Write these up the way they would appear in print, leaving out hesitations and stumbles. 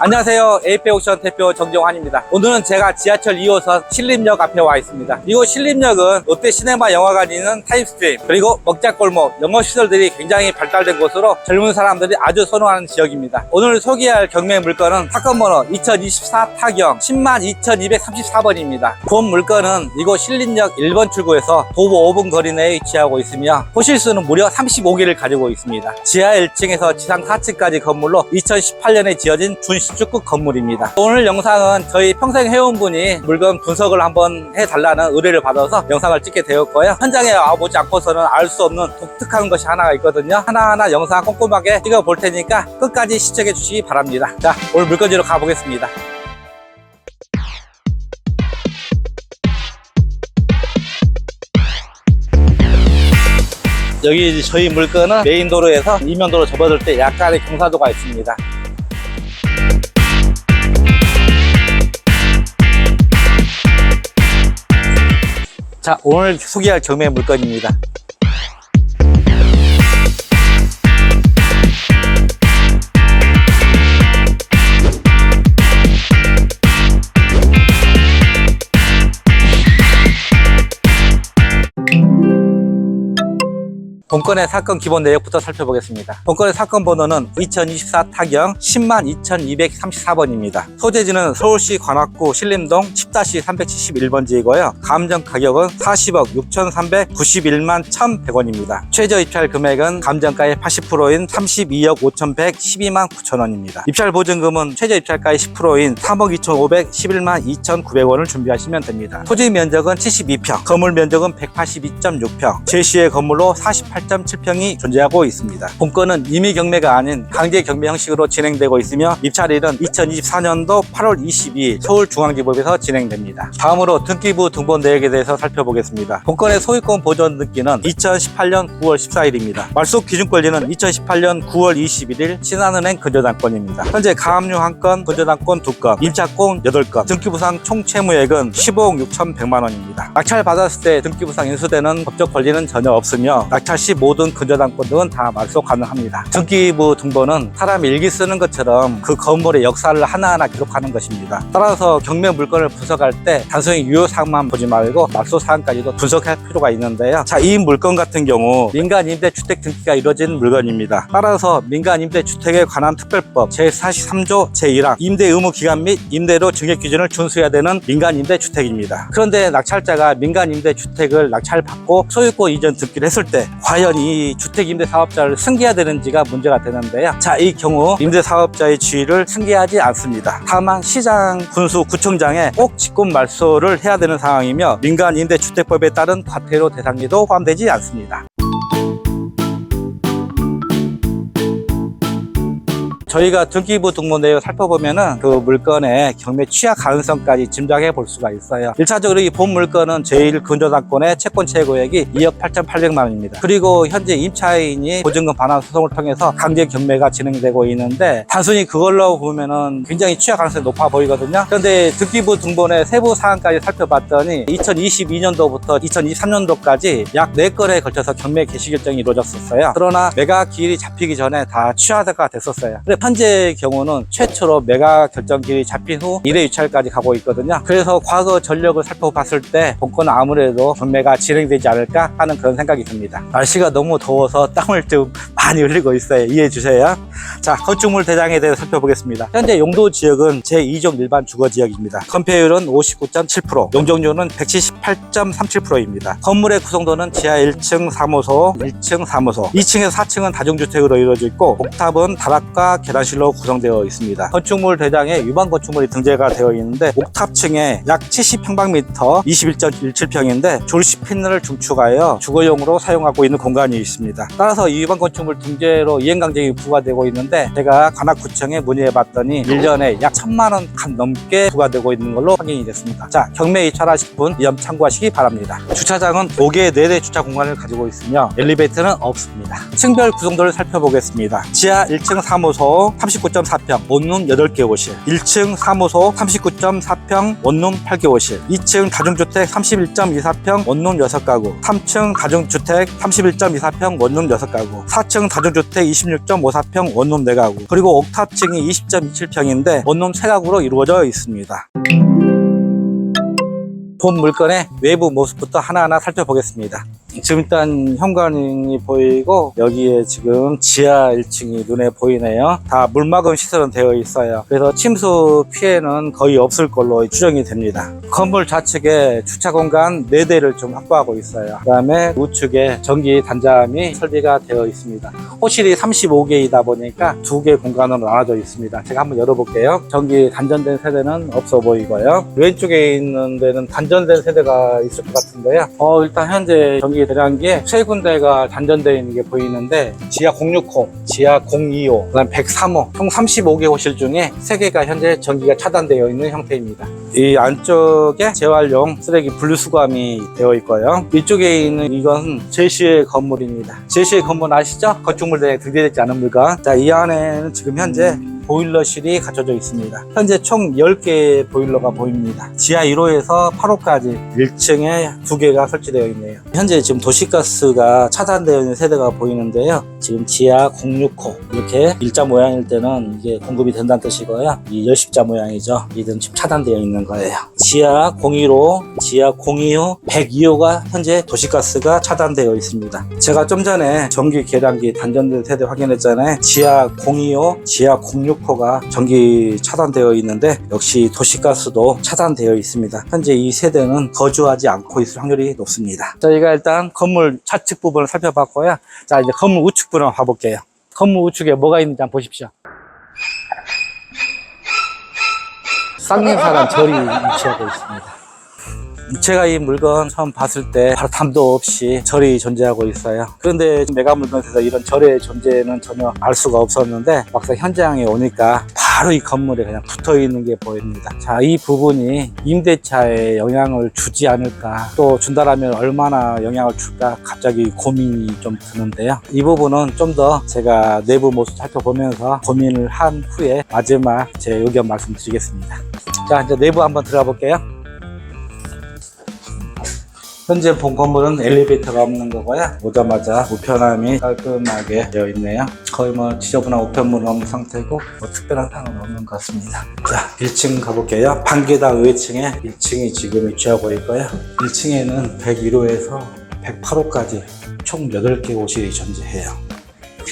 안녕하세요. 에이페옥션 대표 정정환입니다. 오늘은 제가 지하철 2호선 신림역 앞에 와 있습니다. 이곳 신림역은 롯데시네마 영화관이 있는 타임스트림, 그리고 먹자골목, 영어시설들이 굉장히 발달된 곳으로 젊은 사람들이 아주 선호하는 지역입니다. 오늘 소개할 경매 물건은 사건번호 2024 타경 102,234번입니다. 본 물건은 이곳 신림역 1번 출구에서 도보 5분 거리 내에 위치하고 있으며 호실수는 무려 35개를 가지고 있습니다. 지하 1층에서 지상 4층까지 건물로 2018년에 지어진 준신축급 건물입니다. 오늘 영상은 저희 평생 회원분이 물건 분석을 한번 해달라는 의뢰를 받아서 영상을 찍게 되었고요. 현장에 와보지 않고서는 알 수 없는 독특한 것이 하나가 있거든요. 하나하나 영상 꼼꼼하게 찍어볼 테니까 끝까지 시청해 주시기 바랍니다. 자, 오늘 물건지로 가보겠습니다. 여기 저희 물건은 메인 도로에서 이면도로 접어들 때 약간의 경사도가 있습니다. 자, 오늘 소개할 경매 물건입니다. 본건의 사건 기본 내역부터 살펴보겠습니다. 본건의 사건 번호는 2024 타경 102,234번입니다. 소재지는 서울시 관악구 신림동 10-371번지이고요. 감정 가격은 40억 6,391만 1,100원입니다. 최저 입찰 금액은 감정가의 80%인 32억 5,112만 9천원입니다. 입찰 보증금은 최저 입찰가의 10%인 3억 2,511만 2,900원을 준비하시면 됩니다. 토지 면적은 72평, 건물 면적은 182.6평, 제시의 건물로 48.7평이 존재하고 있습니다. 본건은 임의 경매가 아닌 강제 경매 형식으로 진행되고 있으며 입찰일은 2024년도 8월 22일 서울중앙지법에서 진행됩니다. 다음으로 등기부 등본 내역에 대해서 살펴보겠습니다. 본건의 소유권 보존 등기는 2018년 9월 14일입니다. 말소 기준 권리는 2018년 9월 21일 신한은행 근저당권입니다. 현재 가압류 1건, 근저당권 2건, 임차권 8건, 등기부상 총 채무액은 15억 6,100만원입니다. 낙찰 받았을 때 등기부상 인수되는 법적 권리는 전혀 없으며 낙찰 시 모든 근저당권 등은 다 말소 가능합니다. 등기부 등본은 사람이 일기 쓰는 것처럼 그 건물의 역사를 하나하나 기록하는 것입니다. 따라서 경매 물건을 분석할 때 단순히 유효사항만 보지 말고 말소사항까지도 분석할 필요가 있는데요. 자, 이 물건 같은 경우 민간임대주택 등기가 이루어진 물건입니다. 따라서 민간임대주택에 관한 특별법 제43조 제1항 임대 의무 기간 및 임대료 증액 기준을 준수해야 되는 민간임대주택입니다. 그런데 낙찰자가 민간임대주택을 낙찰받고 소유권 이전 등기를 했을 때 과연 이 주택임대사업자를 승계해야 되는지가 문제가 되는데요. 자, 이 경우 임대사업자의 지위를 승계하지 않습니다. 다만 시장, 군수, 구청장에 꼭 직권 말소를 해야 되는 상황이며 민간임대주택법에 따른 과태료 대상에도 포함되지 않습니다. 저희가 등기부 등본 내역을 살펴보면은 그 물건의 경매 취하 가능성까지 짐작해 볼 수가 있어요. 1차적으로 이 본 물건은 제1근저당권의 채권 최고액이 2억 8,800만 원입니다. 그리고 현재 임차인이 보증금 반환 소송을 통해서 강제 경매가 진행되고 있는데 단순히 그걸로 보면은 굉장히 취하 가능성이 높아 보이거든요. 그런데 등기부 등본의 세부 사항까지 살펴봤더니 2022년도부터 2023년도까지 약 4건에 걸쳐서 경매 개시 결정이 이루어졌었어요. 그러나 매각 기일이 잡히기 전에 다 취하가 됐었어요. 현재 경우는 최초로 매각 결정 기일이 잡힌 후 1회 유찰까지 가고 있거든요. 그래서 과거 전력을 살펴봤을 때 본건은 아무래도 경매가 진행되지 않을까 하는 그런 생각이 듭니다. 날씨가 너무 더워서 땀을 좀 많이 흘리고 있어요. 이해해 주세요. 자, 건축물 대장에 대해서 살펴보겠습니다. 현재 용도 지역은 제2종 일반 주거 지역입니다. 건폐율은 59.7%, 용적률은 178.37%입니다. 건물의 구성도는 지하 1층 사무소, 1층 사무소, 2층에서 4층은 다중주택으로 이루어져 있고 옥탑은 다락과 계단실로 구성되어 있습니다. 건축물 대장에 유방 건축물이 등재가 되어 있는데 옥탑층에 약 70평방미터 21.17평인데 졸시핀을 중축하여 주거용으로 사용하고 있는 공간이 있습니다. 따라서 이 유방 건축물 등재로 이행강제이 부과되고 있는데 제가 관악구청에 문의해 봤더니 1년에 약 1,000만 원 간 넘게 부과되고 있는 걸로 확인이 됐습니다. 자, 경매 입찰하실 분 이 점 참고하시기 바랍니다. 주차장은 5개의 4대 주차 공간을 가지고 있으며 엘리베이터는 없습니다. 층별 구성도를 살펴보겠습니다. 지하 1층 사무소 39.4평 원룸 8개 호실, 1층 사무소 39.4평 원룸 8개 호실, 2층 다중주택 31.24평 원룸 6가구, 3층 다중주택 31.24평 원룸 6가구, 4층 1층 다중주택 26.54평 원룸 4가구, 그리고 옥탑층이 20.27평인데 원룸 3가구로 이루어져 있습니다. 본 물건의 외부 모습부터 하나하나 살펴보겠습니다. 지금 일단 현관이 보이고 여기에 지금 지하 1층이 눈에 보이네요. 다 물막음 시설은 되어 있어요. 그래서 침수 피해는 거의 없을 걸로 추정이 됩니다. 건물 좌측에 주차 공간 4대를 좀 확보하고 있어요. 그 다음에 우측에 전기 단자함이 설비가 되어 있습니다. 호실이 35개이다 보니까 2개 공간으로 나눠져 있습니다. 제가 한번 열어볼게요. 전기 단전된 세대는 없어 보이고요. 왼쪽에 있는 데는 단전된 세대가 있을 것 같은데요. 일단 현재 전기 대량기에 3군데가 단전되어 있는 게 보이는데 지하 060, 지하 025, 그다음 103호 총 35개 호실 중에 3개가 현재 전기가 차단되어 있는 형태입니다. 이 안쪽에 재활용 쓰레기 분리수거함이 되어 있고요. 이쪽에 있는 이건 제시의 건물입니다. 제시의 건물 아시죠? 건축물에 등재되지 않은 물건. 자, 이 안에는 지금 현재 보일러실이 갖춰져 있습니다. 현재 총 10개의 보일러가 보입니다. 지하 1호에서 8호까지 1층에 2개가 설치되어 있네요. 현재 지금 도시가스가 차단되어 있는 세대가 보이는데요. 지금 지하 065 이렇게 일자 모양일 때는 이게 공급이 된다는 뜻이고요. 이 열십자 모양이죠. 이들은 지금 차단되어 있는 거예요. 지하 015, 지하 025, 102호가 현재 도시가스가 차단되어 있습니다. 제가 좀 전에 전기 계량기 단전된 세대 확인했잖아요. 지하 025, 지하 065가 전기 차단되어 있는데 역시 도시가스도 차단되어 있습니다. 현재 이 세대는 거주하지 않고 있을 확률이 높습니다. 저희가 일단 건물 좌측 부분을 살펴봤고요. 자, 이제 건물 우측 부분을 봐볼게요. 건물 우측에 뭐가 있는지 한번 보십시오. 쌍용사랑 절이 위치하고 있습니다. 제가 이 물건 처음 봤을 때 바로 담도 없이 절이 존재하고 있어요. 그런데 메가 물건에서 이런 절의 존재는 전혀 알 수가 없었는데 막상 현장에 오니까 바로 이 건물에 그냥 붙어 있는 게 보입니다. 자, 이 부분이 임대차에 영향을 주지 않을까, 또 준다라면 얼마나 영향을 줄까 갑자기 고민이 좀 드는데요. 이 부분은 좀 더 제가 내부 모습 살펴보면서 고민을 한 후에 마지막 제 의견 말씀드리겠습니다. 자, 이제 내부 한번 들어가 볼게요. 현재 본 건물은 엘리베이터가 없는 거고요. 오자마자 우편함이 깔끔하게 되어 있네요. 거의 뭐 지저분한 우편물은 없는 상태고 특별한 사항은 없는 것 같습니다. 자, 1층 가볼게요. 반계단 외층에 1층이 지금 위치하고 있고요. 1층에는 101호에서 108호까지 총 8개 호실이 존재해요.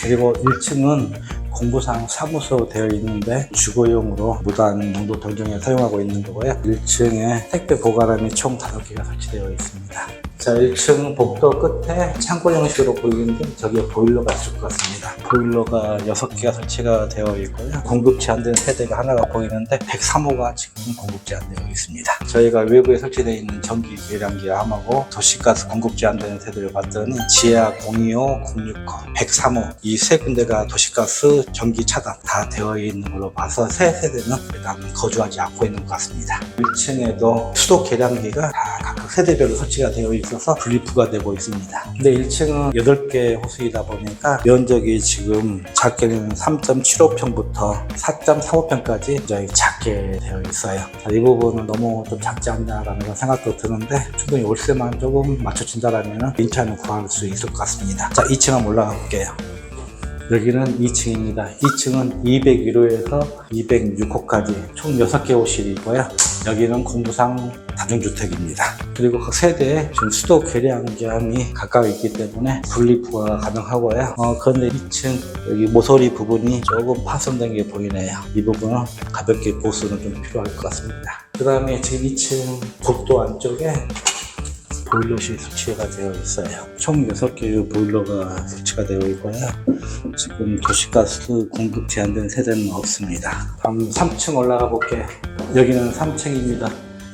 그리고 1층은 공부상 사무소 되어 있는데 주거용으로 무단 용도 변경에 사용하고 있는 거고요. 1층에 택배 보관함이 총 5개가 설치되어 있습니다. 자, 1층 복도 끝에 창고 형식으로 보이는데 저기에 보일러가 있을 것 같습니다. 보일러가 6개가 설치가 되어 있고요. 공급 제한된 세대가 하나가 보이는데 103호가 지금 공급 제한되어 있습니다. 저희가 외부에 설치되어 있는 전기 계량기 함하고 도시가스 공급 제한되는 세대를 봤더니 지하 025, 060, 103호 이 3군데가 도시가스 전기 차단 다 되어 있는 걸로 봐서 새 세대는 일단 거주하지 않고 있는 것 같습니다. 1층에도 수도 계량기가 다 각각 세대별로 설치가 되어 있어서 분리부가 되고 있습니다. 근데 1층은 8개 호수이다 보니까 면적이 지금 작게는 3.75평부터 4.45평까지 굉장히 작게 되어 있어요. 자, 이 부분은 너무 좀 작지 않냐라는 생각도 드는데 충분히 월세만 조금 맞춰준다면 인차는 구할 수 있을 것 같습니다. 자, 2층 한번 올라가 볼게요. 여기는 2층입니다. 2층은 201호에서 206호까지 총 6개 호실이 있고요. 여기는 공부상 다중주택입니다. 그리고 각 세대에 지금 수도 계량기함이 각각 있기 때문에 분리부가 가능하고요. 그런데 2층 여기 모서리 부분이 조금 파손된 게 보이네요. 이 부분은 가볍게 보수는 좀 필요할 것 같습니다. 그 다음에 지금 2층 복도 안쪽에 보일러실이 설치가 되어 있어요. 총 6개의 보일러가 설치가 되어 있고요. 지금 도시가스 공급 제한된 세대는 없습니다. 다음 3층 올라가 볼게요. 여기는 3층입니다.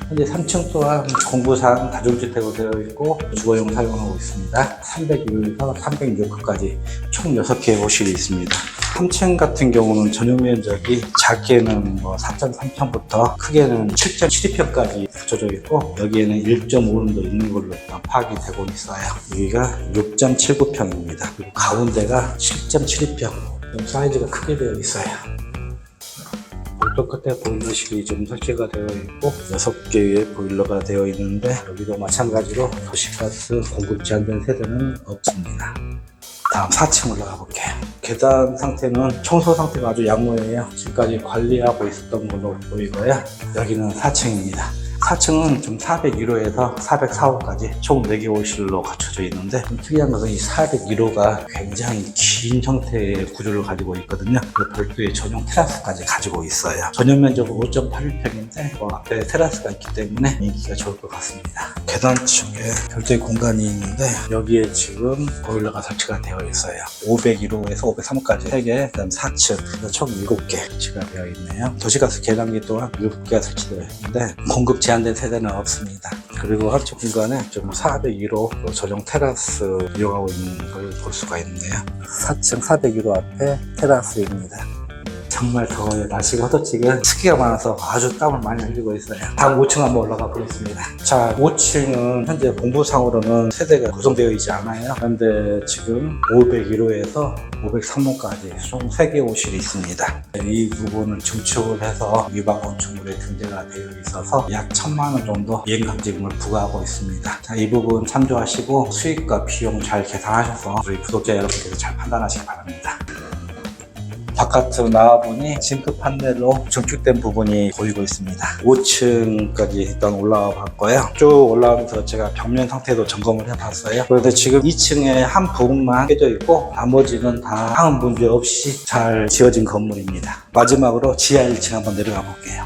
현재 3층 또한 공부상 다중주택으로 되어 있고 주거용 사용하고 있습니다. 301호에서 306호까지 총 6개의 호실이 있습니다. 3층 같은 경우는 전용 면적이 작게는 4.3평부터 크게는 7.72평까지 갖춰져 있고 여기에는 1.5룸도 있는 걸로 파악이 되고 있어요. 여기가 6.79평입니다. 그리고 가운데가 7.72평. 좀 사이즈가 크게 되어 있어요. 복도 끝에 보일러실이 좀 설치가 되어 있고 6개의 보일러가 되어 있는데 여기도 마찬가지로 도시가스 공급 제한된 세대는 없습니다. 다음 4층 올라가 볼게요. 계단 상태는 청소 상태가 아주 양호해요. 지금까지 관리하고 있었던 걸로 보이고요. 여기는 4층입니다. 4층은 좀 401호에서 404호까지 총 4개 호실로 갖춰져 있는데 특이한 것은 이 401호가 굉장히 긴 형태의 구조를 가지고 있거든요. 그리고 별도의 전용 테라스까지 가지고 있어요. 전용 면적은 5.81평인데 앞에 테라스가 있기 때문에 인기가 좋을 것 같습니다. 계단층에 별도의 공간이 있는데 여기에 지금 보일러가 설치가 되어 있어요. 501호에서 503호까지 3개, 그 다음 4층, 총 7개 설치가 되어 있네요. 도시가스 계량기 또한 7개가 설치되어 있는데 공급 제한된 세대는 없습니다. 그리고 한쪽 공간에 좀 401호 전용 테라스 이용하고 있는 걸 볼 수가 있네요. 4층 401호 앞에 테라스입니다. 정말 더워요. 날씨가 허덕지근 습기가 많아서 아주 땀을 많이 흘리고 있어요. 다음 5층 한번 올라가 보겠습니다. 자, 5층은 현재 공부상으로는 세대가 구성되어 있지 않아요. 그런데 지금 501호에서 503호까지 총 3개 호실이 있습니다. 이 부분을 증축을 해서 유방 건축물에 등재가 되어 있어서 약 1,000만 원 정도 이행강제금을 부과하고 있습니다. 자, 이 부분 참조하시고 수익과 비용 잘 계산하셔서 우리 구독자 여러분께서 잘 판단하시기 바랍니다. 바깥으로 나와보니 징크 판넬로 증축된 부분이 보이고 있습니다. 5층까지 일단 올라와 봤고요. 쭉 올라오면서 제가 벽면 상태도 점검을 해봤어요. 그런데 지금 2층에 한 부분만 깨져 있고 나머지는 다 아무 문제 없이 잘 지어진 건물입니다. 마지막으로 지하 1층 한번 내려가 볼게요.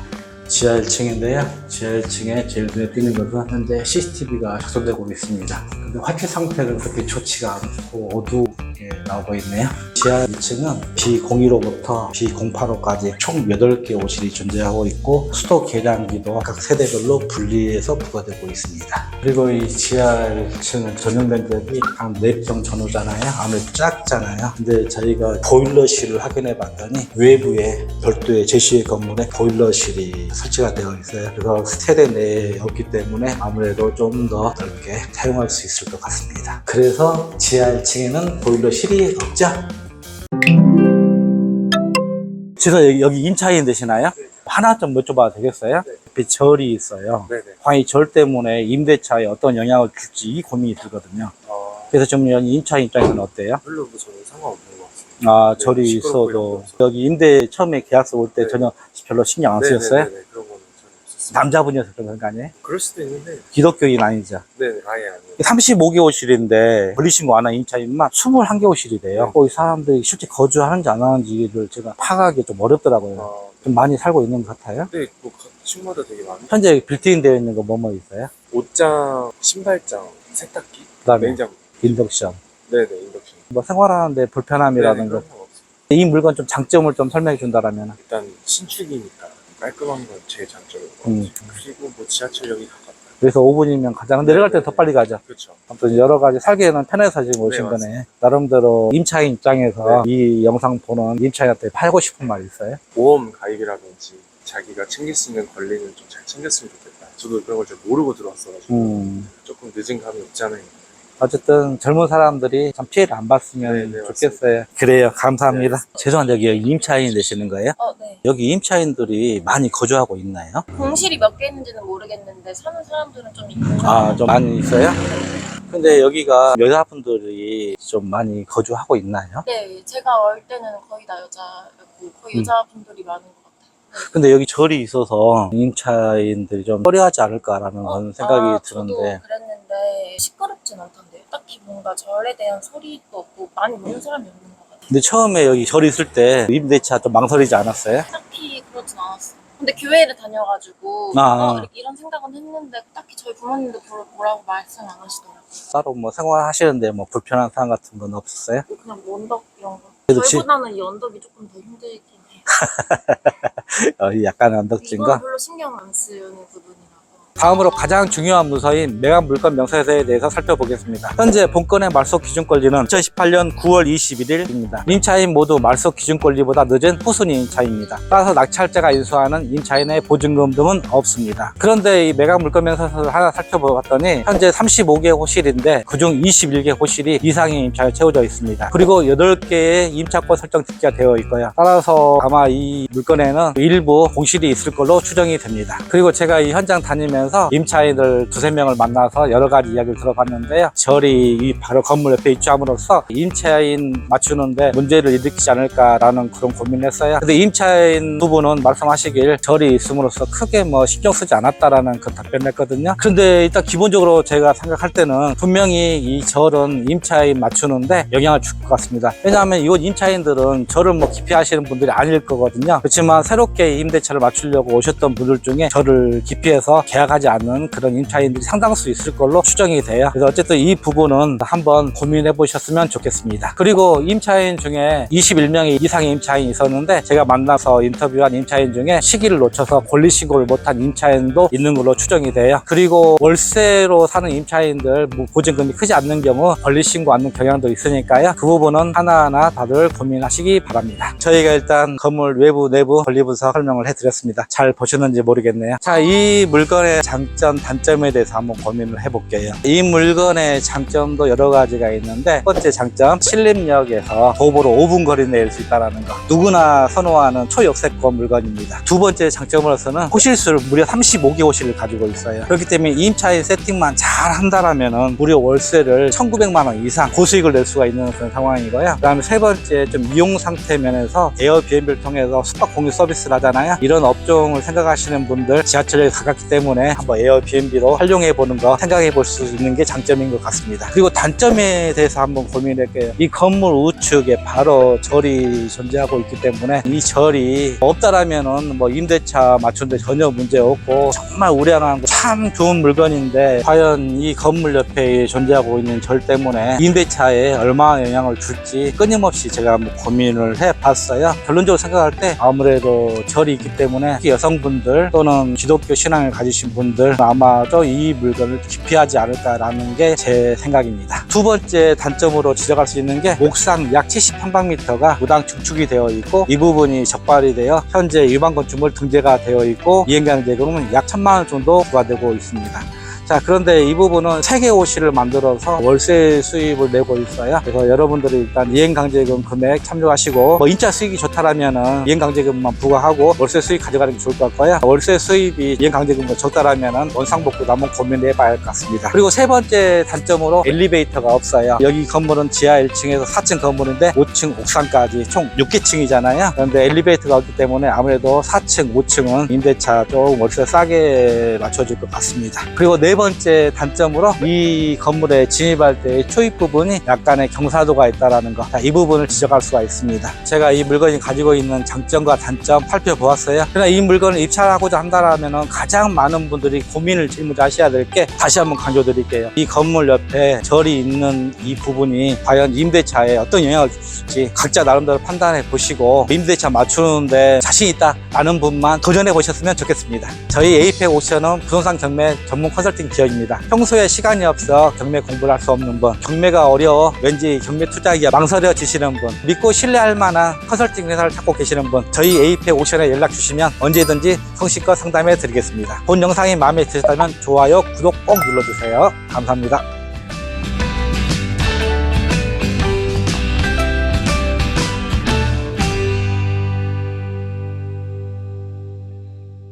지하 1층인데요. 지하 1층에 제일 눈에 띄는 것은 현재 CCTV가 작동되고 있습니다. 근데 화질 상태는 그렇게 좋지가 않고 어두우게 나오고 있네요. 지하 1층은 B01호부터 B085까지 총 8개 호실이 존재하고 있고 수도 계량기도 각 세대별로 분리해서 부과되고 있습니다. 그리고 이 지하 1층은 전용 면적이 한 4평 전후잖아요. 아무래도 작잖아요. 근데 저희가 보일러실을 확인해 봤더니 외부에 별도의 제시의 건물에 보일러실이 설치가 되어 있어요. 그래서 세대 내에 없기 때문에 아무래도 좀 더 넓게 사용할 수 있을 것 같습니다. 그래서 지하 1층에는 보일러실이 없죠. 그래서 여기 임차인 되시나요? 네. 하나 좀 여쭤봐도 되겠어요? 네. 옆에 절이 있어요. 네네. 과연 이 절 때문에 임대차에 어떤 영향을 줄지 이 고민이 들거든요. 그래서 좀 임차인 입장에서는 어때요? 별로 뭐 저는 상관없는 것 같습니다. 아, 네, 절이 시끄럽고 이런 있어도 거 없어서. 여기 임대 처음에 계약서 올 때 네. 전혀 별로 신경 안 쓰였어요? 네네네. 그런 거는 전혀 없었습니다. 남자분이어서 그런 거 아니에요? 그럴 수도 있는데, 기독교인 아니죠? 네네, 아예 아니에요. 35개 호실인데 분리신고 안 한 임차인만 21개 호실이래요. 네. 거기 사람들이 실제 거주하는지 안 하는지를 제가 파악하기 좀 어렵더라고요. 좀 많이 살고 있는 것 같아요. 근데 뭐 각 층마다 되게 많아요. 현재 빌트인 되어 있는 거 뭐 있어요? 옷장, 신발장, 세탁기, 그다음에 냉장고. 인덕션. 네네, 인덕션. 뭐 생활하는데 불편함이라는 네네, 거. 그런 건 없어요. 이 물건 좀 장점을 좀 설명해 준다라면. 일단 신축이니까 깔끔한 건 제 장점인 것 같아요. 음. 그리고 뭐 지하철역이 가깝다. 그래서 5분이면 가장 내려갈 때 더 빨리 가죠. 그렇죠. 아무튼 여러 가지 살기에는 편해서 지금 오신 네, 거네. 나름대로 임차인 입장에서 이 영상 보는 임차인한테 팔고 싶은 말 있어요? 보험 가입이라든지 자기가 챙길 수 있는 권리는 좀 잘 챙겼으면 좋겠다. 저도 그런 걸 잘 모르고 들어왔어가지고 조금 늦은 감이 없지 않아 있는데. 어쨌든 젊은 사람들이 참 피해를 안 봤으면 네, 좋겠어요. 그래요. 감사합니다. 네. 죄송한데 여기 임차인 되시는 거예요? 네. 여기 임차인들이 많이 거주하고 있나요? 공실이 몇 개 있는지는 모르겠는데 사는 사람들은 좀 있는 아, 좀 많이 있어요? 근데 여기가 여자분들이 좀 많이 거주하고 있나요? 네, 제가 올 때는 거의 다 여자였고 거의 여자분들이 많은 것 같아요. 근데 여기 절이 있어서 임차인들이 좀 꺼려하지 않을까라는 그런 생각이 드는데. 저도 그랬는데 시끄럽진 않던데요. 딱히 뭔가 절에 대한 소리도 없고 많이 모는 사람이 없는 것 같아요. 근데 처음에 여기 절 있을 때 임대차 좀 망설이지 않았어요? 딱히 그렇진 않았어요. 근데 교회를 다녀가지고 이런 생각은 했는데 딱히 저희 부모님도 뭐라고 말씀 안 하시더라고요. 따로 뭐 생활하시는데 뭐 불편한 사항 같은 건 없었어요? 그냥 뭐 언덕 이런 거. 그래도 저희보다는 이 언덕이 조금 더 힘들긴 해요. 약간 언덕진 거? 이건 별로 신경 안 쓰는 부분이라고. 다음으로 가장 중요한 문서인 매각 물건 명세서에 대해서 살펴보겠습니다. 현재 본건의 말소 기준 권리는 2018년 9월 21일입니다. 임차인 모두 말소 기준 권리보다 늦은 후순위 임차인입니다. 따라서 낙찰자가 인수하는 임차인의 보증금 등은 없습니다. 그런데 이 매각 물건 명세서를 하나 살펴보았더니 현재 35개 호실인데 그중 21개 호실이 이상의 임차에 채워져 있습니다. 그리고 8개의 임차권 설정 등기가 되어 있고요. 따라서 아마 이 물건에는 일부 공실이 있을 걸로 추정이 됩니다. 그리고 제가 이 현장 다니면 다니면서 임차인들 두세 명을 만나서 여러 가지 이야기를 들어봤는데요. 절이 이 바로 건물 옆에 입주함으로써 임차인 맞추는데 문제를 일으키지 않을까라는 그런 고민을 했어요. 근데 임차인 부분은 말씀하시길 절이 있음으로써 크게 뭐 신경 쓰지 않았다라는 그 답변을 했거든요. 그런데 일단 기본적으로 제가 생각할 때는 분명히 이 절은 임차인 맞추는데 영향을 줄 것 같습니다. 왜냐하면 이곳 임차인들은 절을 뭐 기피하시는 분들이 아닐 거거든요. 그렇지만 새롭게 임대차를 맞추려고 오셨던 분들 중에 절을 기피해서 계약하지 않는 그런 임차인들이 상당수 있을 걸로 추정이 돼요. 그래서 어쨌든 이 부분은 한번 고민해 보셨으면 좋겠습니다. 그리고 임차인 중에 21명이 이상의 임차인이 있었는데 제가 만나서 인터뷰한 임차인 중에 시기를 놓쳐서 권리신고를 못한 임차인도 있는 걸로 추정이 돼요. 그리고 월세로 사는 임차인들 보증금이 크지 않는 경우 권리신고 않는 경향도 있으니까요. 그 부분은 하나하나 다들 고민하시기 바랍니다. 저희가 일단 건물 외부 내부 권리분석 설명을 해드렸습니다. 잘 보셨는지 모르겠네요. 자, 이 물건의 장점 단점에 대해서 한번 고민을 해볼게요. 이 물건의 장점도 여러 가지가 있는데 첫 번째 장점, 신림역에서 도보로 5분 거리 내일 수 있다는 거. 누구나 선호하는 초역세권 물건입니다. 두 번째 장점으로서는 호실수를 무려 35개 호실을 가지고 있어요. 그렇기 때문에 임차인 세팅만 잘 한다라면은 무려 월세를 1,900만 원 이상 고수익을 낼 수가 있는 그런 상황이고요. 그 다음에 세 번째, 좀 이용 상태 면에서 에어비앤비를 통해서 숙박 공유 서비스를 하잖아요. 이런 업종을 생각하시는 분들 지하철역에 가깝기 때문에 한번 에어비앤비로 활용해 보는 거 생각해 볼 수 있는 게 장점인 것 같습니다. 그리고 단점에 대해서 한번 고민할게요. 이 건물 우측에 바로 절이 존재하고 있기 때문에 이 절이 없다라면은 뭐 임대차 맞추는데 전혀 문제 없고 정말 우량한 참 좋은 물건인데 과연 이 건물 옆에 존재하고 있는 절 때문에 임대차에 얼마나 영향을 줄지 끊임없이 제가 한번 고민을 해봤어요. 결론적으로 생각할 때 아무래도 절이 있기 때문에 특히 여성분들 또는 기독교 신앙을 가지신 분들 아마도 이 물건을 기피하지 않을까라는 게 제 생각입니다. 두 번째 단점으로 지적할 수 있는 게 옥상 약 70평방미터가 무당 증축이 되어 있고 이 부분이 적발이 되어 현재 일반 건축물 등재가 되어 있고 이행강제금은 약 1,000만 원 정도 부과되고 있습니다. 자, 그런데 이 부분은 3개 호실을 만들어서 월세 수입을 내고 있어요. 그래서 여러분들이 일단 이행강제금 금액 참조하시고 뭐 인자 수익이 좋다라면은 이행강제금만 부과하고 월세 수익 가져가는 게 좋을 것 같고요. 월세 수입이 이행강제금보다 적다라면은 원상복구도 한번 고민해 봐야 할 것 같습니다. 그리고 세 번째 단점으로 엘리베이터가 없어요. 여기 건물은 지하 1층에서 4층 건물인데 5층 옥상까지 총 6개층이잖아요. 그런데 엘리베이터가 없기 때문에 아무래도 4층, 5층은 임대차 좀 월세 싸게 맞춰줄 것 같습니다. 그리고 네 번째 단점으로 이 건물에 진입할 때의 초입 부분이 약간의 경사도가 있다는 거, 이 부분을 지적할 수가 있습니다. 제가 이 물건이 가지고 있는 장점과 단점 살펴보았어요. 그러나 이 물건을 입찰하고자 한다면 가장 많은 분들이 고민을 짊어지셔야 될 게 다시 한번 강조드릴게요. 이 건물 옆에 절이 있는 이 부분이 과연 임대차에 어떤 영향을 줄지 각자 나름대로 판단해 보시고 임대차 맞추는데 자신 있다라는 분만 도전해 보셨으면 좋겠습니다. 저희 에이펙 옵션은 부동산 경매 전문 컨설팅 기업입니다. 평소에 시간이 없어 경매 공부를 할 수 없는 분, 경매가 어려워 왠지 경매 투자하기가 망설여지시는 분, 믿고 신뢰할 만한 컨설팅 회사를 찾고 계시는 분, 저희 에이펙 옵션에 연락 주시면 언제든지 성실껏 상담해 드리겠습니다. 본 영상이 마음에 드셨다면 좋아요, 구독 꼭 눌러주세요. 감사합니다.